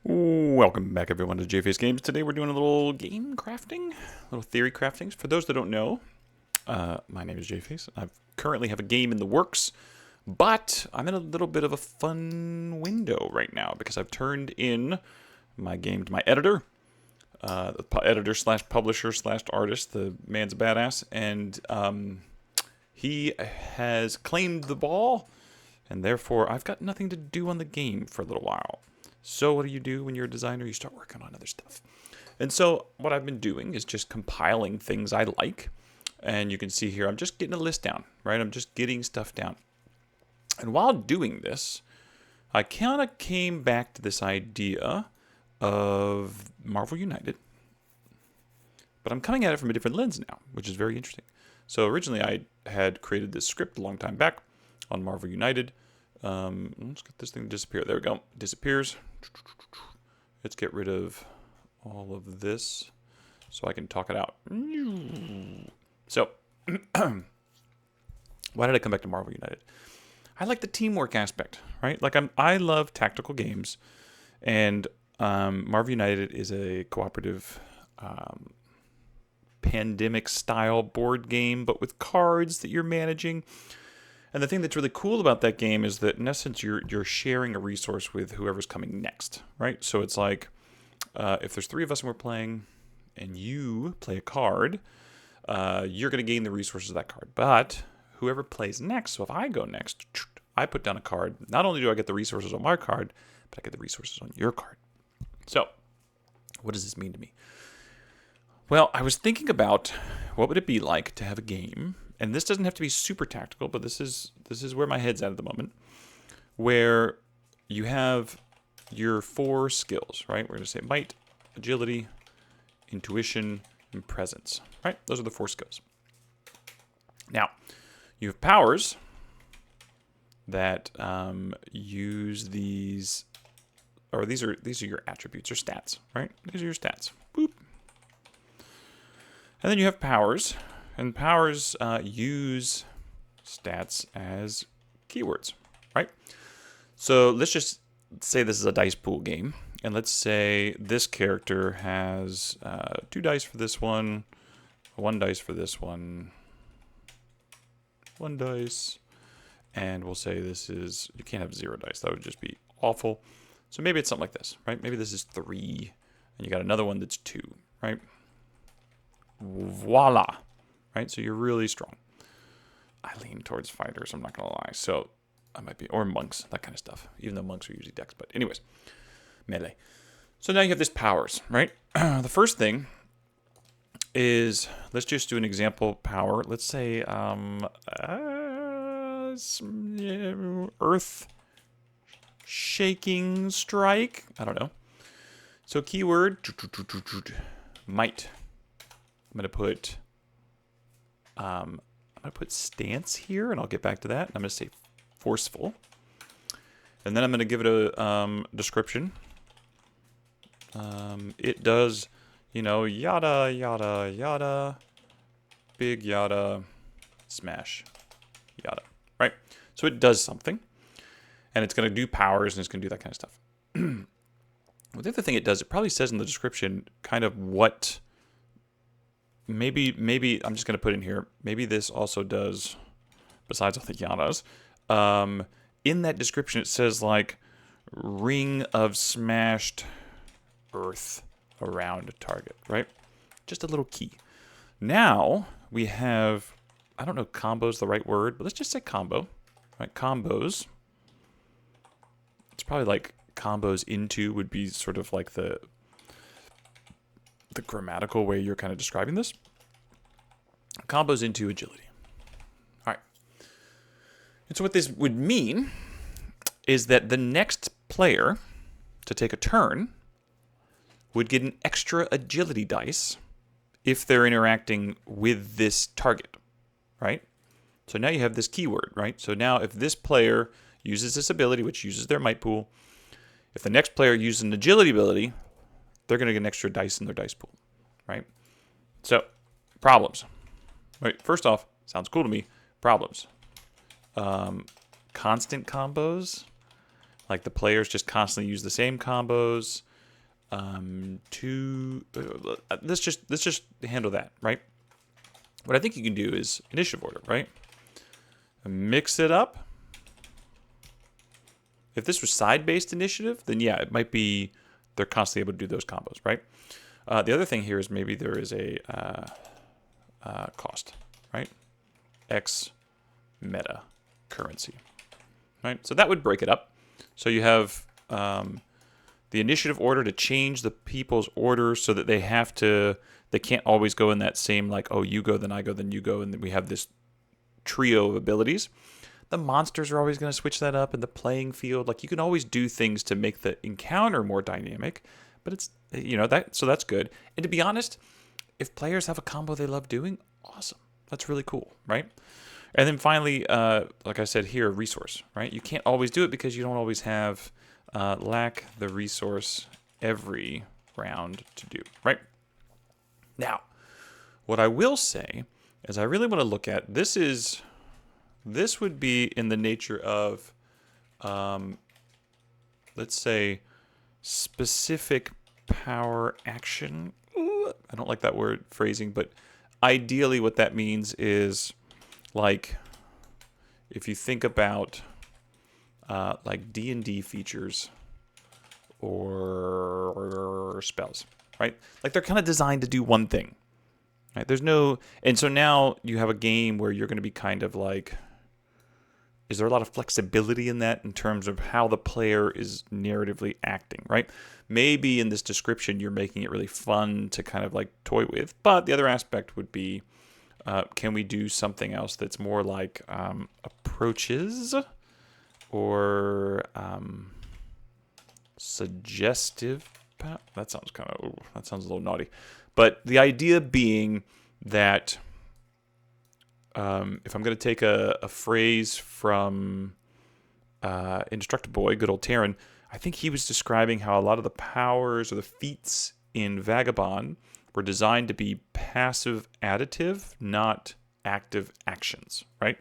Welcome back, everyone, to Jface Games. Today we're doing a little game crafting, a little theory crafting. For those that don't know, my name is Jface. I currently have a game in the works, but I'm in a little bit of a fun window right now because I've turned in my game to my editor, editor slash publisher slash artist. The man's a badass, and he has claimed the ball, and therefore I've got nothing to do on the game for a little while. So what do when you're a designer? You start working on other stuff. And so what I've been doing is just compiling things I like. And you can see here, I'm just getting a list down, right? I'm just getting stuff down. And while doing this, I kind of came back to this idea of Marvel United. But I'm coming at it from a different lens now, which is very interesting. So originally I had created this script a long time back on Marvel United. Let's get this thing to disappear. There we go. It disappears. Let's get rid of all of this so I can talk it out. So, why did I come back to Marvel United? I like the teamwork aspect, right? Like I love tactical games, and Marvel United is a cooperative pandemic-style board game, but with cards that you're managing. And the thing that's really cool about that game is that, in essence, you're sharing a resource with whoever's coming next, right? So it's like, if there's three of us and we're playing, and you play a card, you're going to gain the resources of that card. But whoever plays next, so if I go next, I put down a card. Not only do I get the resources on my card, but I get the resources on your card. So, what does this mean to me? Well, I was thinking about what would it be like to have a game. And this doesn't have to be super tactical, but this is where my head's at the moment, where you have your 4 skills, right? We're going to say might, agility, intuition, and presence, right? Those are the 4 skills. Now, you have powers that use these, or these are your attributes or stats, right? These are your stats. Boop. And then you have powers. And powers use stats as keywords, right? So let's just say this is a dice pool game. And let's say this character has 2 dice for this one, 1 dice for this one, 1 dice. And we'll say this is, you can't have 0 dice. That would just be awful. So maybe it's something like this, right? Maybe this is 3. And you got another one that's 2, right? Voila. Right, so you're really strong. I lean towards fighters, I'm not going to lie. So I might be, or monks, that kind of stuff. Even though monks are usually dex, but anyways, melee. So now you have this powers, right? The first thing is, let's just do an example power. Let's say earth shaking strike. I don't know. So keyword, might. I'm going to put stance here, and I'll get back to that. I'm going to say forceful. And then I'm going to give it a description. It does, yada, yada, yada, big yada, smash, yada, right? So it does something, and it's going to do powers, and it's going to do that kind of stuff. Well, the other thing it does, it probably says in the description kind of what... Maybe I'm just going to put in here, maybe this also does, besides all the yadas, in that description it says like, ring of smashed earth around a target, right? Just a little key. Now we have, I don't know if combo is the right word, but let's just say combo, right? Combos. It's probably like combos into would be sort of like the grammatical way you're kind of describing this. Combos into agility. All right. And so what this would mean is that the next player to take a turn would get an extra agility dice if they're interacting with this target, right? So now you have this keyword, right? So now if this player uses this ability, which uses their might pool, if the next player uses an agility ability, they're going to get an extra dice in their dice pool, right? So, problems. Right, first off, sounds cool to me. Problems. Constant combos. Like the players just constantly use the same combos. let's just handle that, right? What I think you can do is initiative order, right? Mix it up. If this was side-based initiative, then yeah, it might be they're constantly able to do those combos, right? The other thing here is maybe there is a cost, right? X meta currency, right? So that would break it up. So you have the initiative order to change the people's order so that they can't always go in that same, like, oh, you go, then I go, then you go, and then we have this trio of abilities. The monsters are always going to switch that up in the playing field. Like, you can always do things to make the encounter more dynamic, but it's, so that's good. And to be honest, if players have a combo they love doing, awesome. That's really cool, right? And then finally, like I said here, resource, right? You can't always do it because you don't always have lack the resource every round to do, right? Now, what I will say is I really want to look at, this would be in the nature of, let's say, specific power action. I don't like that word phrasing, but ideally what that means is, like, if you think about like D&D features or spells, right? Like, they're kind of designed to do one thing, right? And so now you have a game where you're going to be kind of like, is there a lot of flexibility in that in terms of how the player is narratively acting, right? Maybe in this description, you're making it really fun to kind of like toy with, but the other aspect would be, can we do something else that's more like approaches or suggestive? That sounds that sounds a little naughty. But the idea being that if I'm going to take a phrase from Indestructible Boy, good old Terran, I think he was describing how a lot of the powers or the feats in Vagabond were designed to be passive additive, not active actions, right?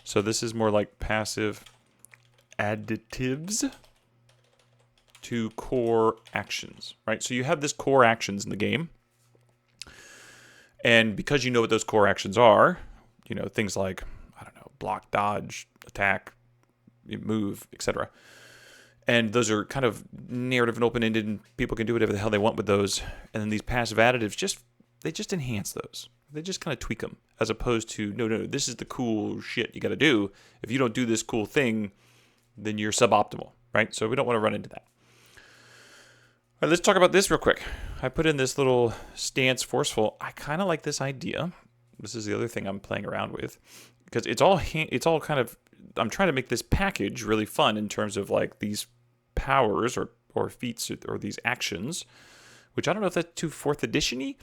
So this is more like passive additives to core actions, right? So you have this core actions in the game. And because you know what those core actions are, things like, I don't know, block, dodge, attack, move, etc. And those are kind of narrative and open-ended, and people can do whatever the hell they want with those. And then these passive additives, they just enhance those. They just kind of tweak them, as opposed to, no, this is the cool shit you got to do. If you don't do this cool thing, then you're suboptimal, right? So we don't want to run into that. All right, let's talk about this real quick. I put in this little stance forceful. I kind of like this idea. This is the other thing I'm playing around with, because it's all kind of, I'm trying to make this package really fun in terms of like these powers or feats or these actions, which I don't know if that's too 4th edition-y,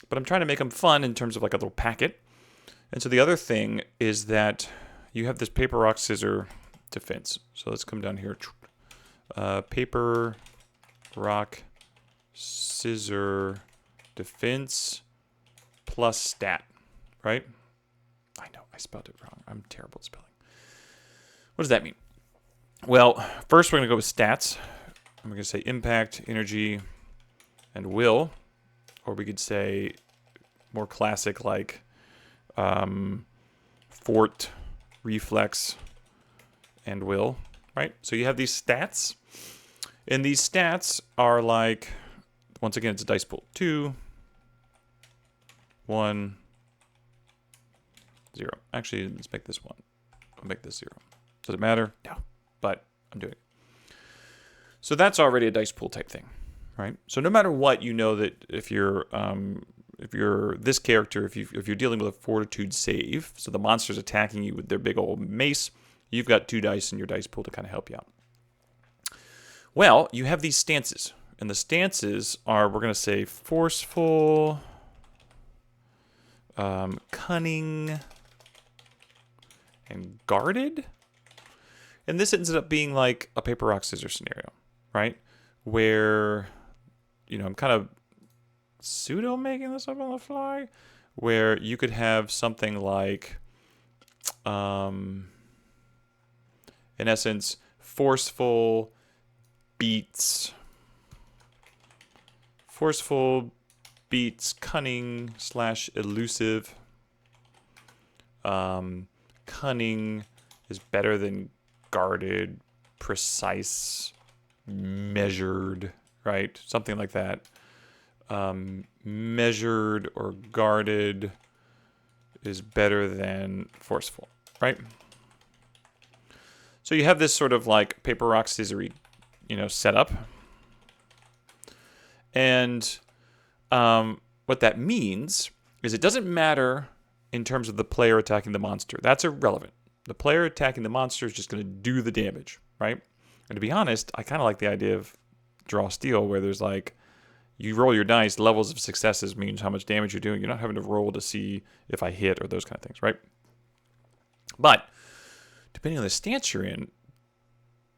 but I'm trying to make them fun in terms of like a little packet. And so the other thing is that you have this paper, rock, scissor defense. So let's come down here. Paper, rock, scissor defense plus stat, right? I know, I spelled it wrong. I'm terrible at spelling. What does that mean? Well, first we're going to go with stats. I'm going to say impact, energy, and will. Or we could say more classic, like fort, reflex, and will, right? So you have these stats. And these stats are like, once again, it's a dice pool. 2, 1, 0. Actually, let's make this 1. I'll make this 0. Does it matter? No, but I'm doing it. So that's already a dice pool type thing, right? So no matter what, you know that if you're this character, if you're dealing with a fortitude save, so the monster's attacking you with their big old mace, you've got 2 dice in your dice pool to kind of help you out. Well, you have these stances, and the stances are, we're going to say, forceful, cunning, and guarded. And this ends up being like a paper, rock, scissors scenario, right? Where, I'm kind of pseudo making this up on the fly, where you could have something like, in essence, forceful beats forceful beats cunning / elusive. Cunning is better than guarded, precise, measured, right? Something like that. Measured or guarded is better than forceful, right? So you have this sort of like paper, rock, scissory, setup. And what that means is it doesn't matter in terms of the player attacking the monster. That's irrelevant. The player attacking the monster is just going to do the damage, right? And to be honest, I kind of like the idea of draw steal, where there's like, you roll your dice, levels of successes means how much damage you're doing. You're not having to roll to see if I hit or those kind of things, right? But depending on the stance you're in,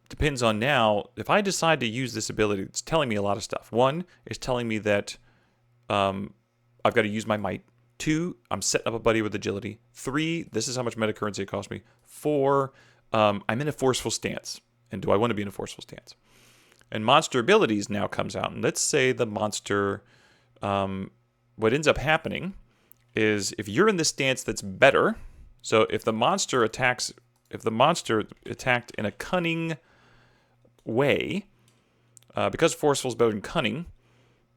depends on now, if I decide to use this ability, it's telling me a lot of stuff. One, it's telling me that I've got to use my might. 2, I'm setting up a buddy with agility. 3, this is how much meta currency it cost me. 4, I'm in a forceful stance. And do I want to be in a forceful stance? And monster abilities now comes out. And let's say the monster, what ends up happening is if you're in this stance that's better, so if the monster attacked in a cunning way, because forceful is better than cunning,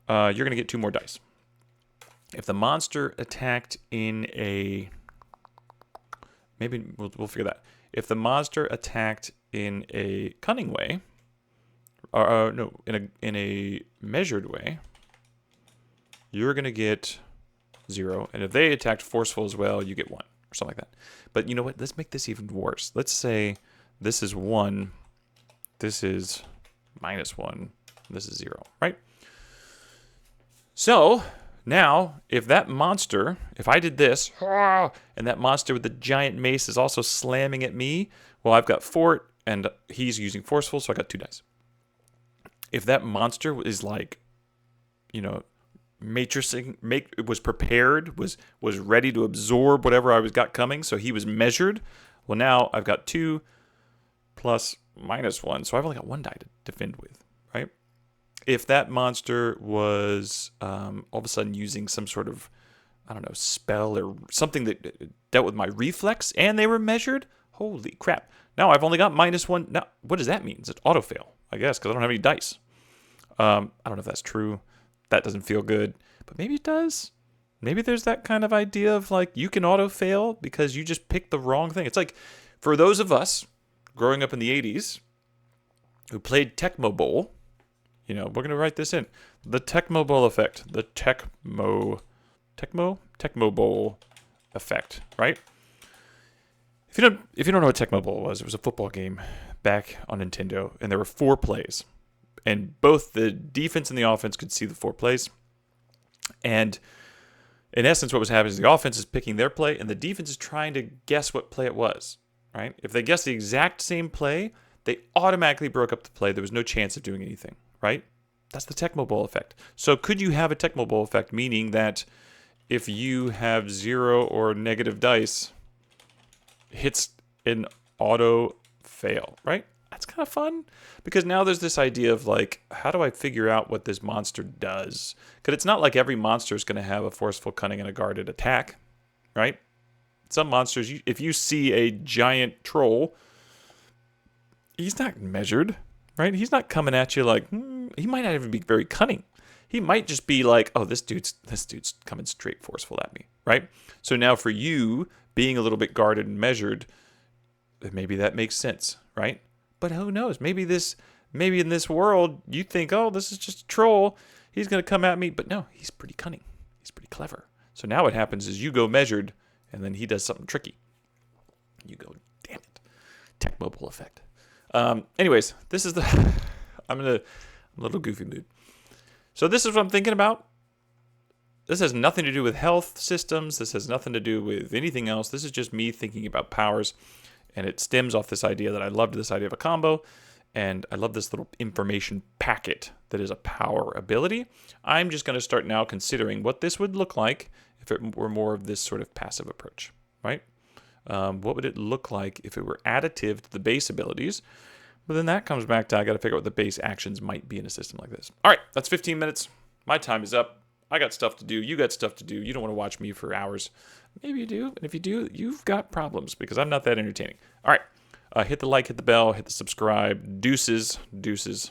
you're going to get 2 more dice. If the monster attacked in a, maybe we'll figure that. If the monster attacked in a cunning way, or no, in a measured way, you're gonna get 0. And if they attacked forceful as well, you get 1 or something like that. But you know what? Let's make this even worse. Let's say this is 1, this is -1, this is 0, right? So now, if that monster, if I did this, and that monster with the giant mace is also slamming at me, well, I've got fort, and he's using forceful, so I got 2 dice. If that monster is like, matrixing, was prepared, was ready to absorb whatever I got coming, so he was measured, well, now I've got 2 plus -1, so I've only got 1 die to defend with, right? If that monster was all of a sudden using some sort of, I don't know, spell or something that dealt with my reflex and they were measured, holy crap. Now I've only got -1. Now, what does that mean? It's auto fail, I guess, because I don't have any dice. I don't know if that's true. That doesn't feel good, but maybe it does. Maybe there's that kind of idea of like you can auto fail because you just picked the wrong thing. It's like for those of us growing up in the 80s who played Tecmo Bowl, we're going to write this in. The Tecmo Bowl effect. The Tecmo Bowl effect, right? If you don't know what Tecmo Bowl was, it was a football game back on Nintendo, and there were 4 plays. And both the defense and the offense could see the 4 plays. And in essence, what was happening is the offense is picking their play, and the defense is trying to guess what play it was, right? If they guessed the exact same play, they automatically broke up the play. There was no chance of doing anything, right? That's the Tecmo Bowl effect. So could you have a Tecmo Bowl effect, meaning that if you have 0 or negative dice, hits an auto fail, right? That's kind of fun because now there's this idea of like, how do I figure out what this monster does? Because it's not like every monster is going to have a forceful, cunning, and a guarded attack, right? Some monsters, if you see a giant troll, he's not measured, right? He's not coming at you like, he might not even be very cunning. He might just be like, oh, this dude's coming straight forceful at me, right? So now for you, being a little bit guarded and measured, maybe that makes sense, right? But who knows? Maybe in this world, you think, oh, this is just a troll. He's going to come at me. But no, he's pretty cunning. He's pretty clever. So now what happens is you go measured, and then he does something tricky. You go, damn it. Tecmo Bowl effect. Anyways, this is I'm in a little goofy mood. So this is what I'm thinking about. This has nothing to do with health systems. This has nothing to do with anything else. This is just me thinking about powers. And it stems off this idea that I loved this idea of a combo. And I love this little information packet that is a power ability. I'm just going to start now considering what this would look like if it were more of this sort of passive approach, right? What would it look like if it were additive to the base abilities? But then that comes back to I got to figure out what the base actions might be in a system like this. All right, that's 15 minutes. My time is up. I got stuff to do. You got stuff to do. You don't want to watch me for hours. Maybe you do. And if you do, you've got problems because I'm not that entertaining. All right. Hit the like, hit the bell, hit the subscribe. Deuces. Deuces.